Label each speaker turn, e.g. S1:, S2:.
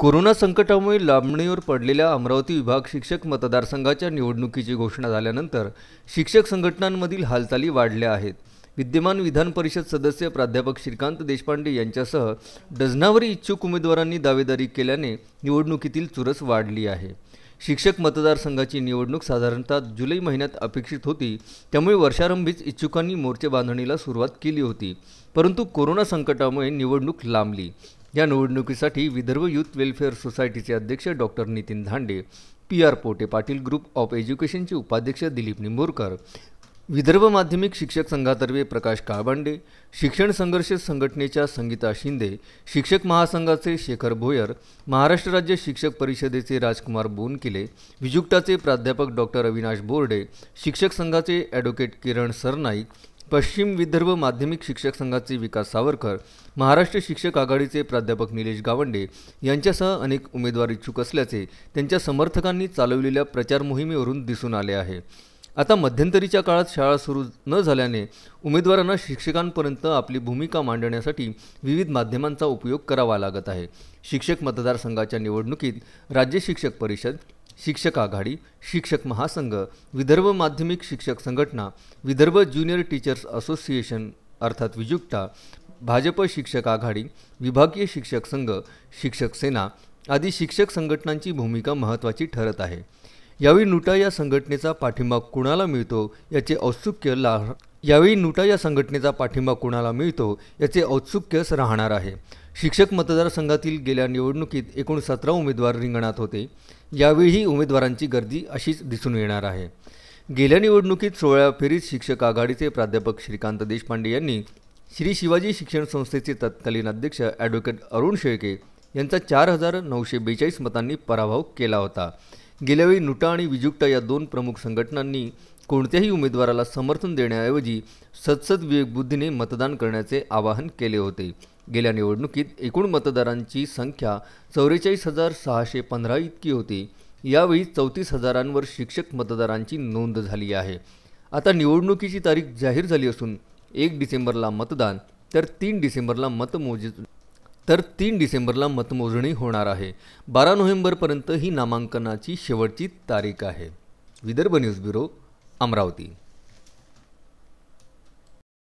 S1: Corona संकटामुळे लांबणीवर पडलेल्या अमरावती विभाग शिक्षक मतदारसंघाच्या निवडणुकीची घोषणा झाल्यानंतर शिक्षक संघटनांमधील हालचाली वाढल्या आहेत। विद्यमान विधान परिषद सदस्य प्राध्यापक श्रीकांत देशपांडे यांच्यासह डझनावरी इच्छुक उमेदवारांनी दावेदारी केल्याने निवडणुकीतील चुरस वाढली आहे। शिक्षक मतदारसंघाची निवडणूक साधारणतः जुलै महिन्यात अपेक्षित होती, त्यामुळे वर्षारंभीच इच्छुकांनी मोर्चे बांधणीला सुरुवात केली होती, परंतु कोरोना संकटामुळे निवडणूक लांबली। या निवडणुकीसाठी विदर्भ युथ वेलफेअर सोसायटीचे अध्यक्ष doctor Nitin Dhande, PR Pote Patil group of एज्युकेशनचे उपाध्यक्ष दिलीप निंबोरकर, विदर्भ माध्यमिक शिक्षक संघातर्फे प्रकाश काळबांडे, शिक्षण संघर्ष संघटनेच्या संगीता शिंदे, शिक्षक महासंघाचे शेखर भोयर, महाराष्ट्र राज्य शिक्षक परिषदेचे राजकुमार बोनकिले, विजुक्ताचे प्राध्यापक डॉक्टर अविनाश बोर्डे, शिक्षक संघाचे ॲडव्होकेट किरण सरनाईक, पश्चिम विदर्भ माध्यमिक शिक्षक संघाचे विकास सावरकर, महाराष्ट्र शिक्षक आघाडीचे प्राध्यापक निलेश गावंडे यांच्यासह अनेक उमेदवार इच्छुक असल्याचे त्यांच्या समर्थकांनी चालवलेल्या प्रचार मोहिमेवरून दिसून आले आहे। आता मध्यंतरीच्या काळात शाळा सुरू न झाल्याने उमेदवारांना शिक्षकांपर्यंत आपली भूमिका मांडण्यासाठी विविध माध्यमांचा उपयोग करावा लागत आहे। शिक्षक मतदारसंघाच्या निवडणुकीत राज्य शिक्षक परिषद, शिक्षक आघाडी, शिक्षक महासंघ, विदर्भ माध्यमिक शिक्षक संघटना, विदर्भ ज्युनियर टीचर्स असोसिएशन अर्थात विजुक्ता, भाजप शिक्षक आघाडी, विभागीय शिक्षक संघ, शिक्षक सेना आदी शिक्षक संघटनांची भूमिका महत्त्वाची ठरत आहे। यावेळी नुटा या संघटनेचा पाठिंबा कुणाला मिळतो याचे औत्सुक्यच राहणार आहे। शिक्षक मतदारसंघातील गेल्या निवडणुकीत एकूण 17 उमेदवार रिंगणात होते। यावेळीही उमेदवारांची गर्दी अशीच दिसून येणार आहे। गेल्या निवडणुकीत 16व्या फेरीत शिक्षक आघाडीचे प्राध्यापक श्रीकांत देशपांडे यांनी श्री शिवाजी शिक्षण संस्थेचे तत्कालीन अध्यक्ष ॲडव्होकेट अरुण शेळके यांचा 4942 मतांनी पराभव केला होता। गेल्यावेळी नुटा आणि विजुक्ता या दोन प्रमुख संघटनांनी कोणत्याही उमेदवाराला समर्थन देण्याऐवजी सदसद विवेकबुद्धीने मतदान करण्याचे आवाहन केले होते। गेल्या निवडणुकीत एकूण मतदारांची संख्या 44,615 इतकी होती। यावेळी 34,000वर शिक्षक मतदारांची नोंद झाली आहे। आता निवडणुकीची तारीख जाहीर झाली असून 1 डिसेंबरला मतदान तर 3 डिसेंबरला मतमोजणी होणार आहे। 12 नोव्हेंबरपर्यंत ही नामांकनाची शेवटची तारीख आहे। Vidarbha news bureau, Amravati.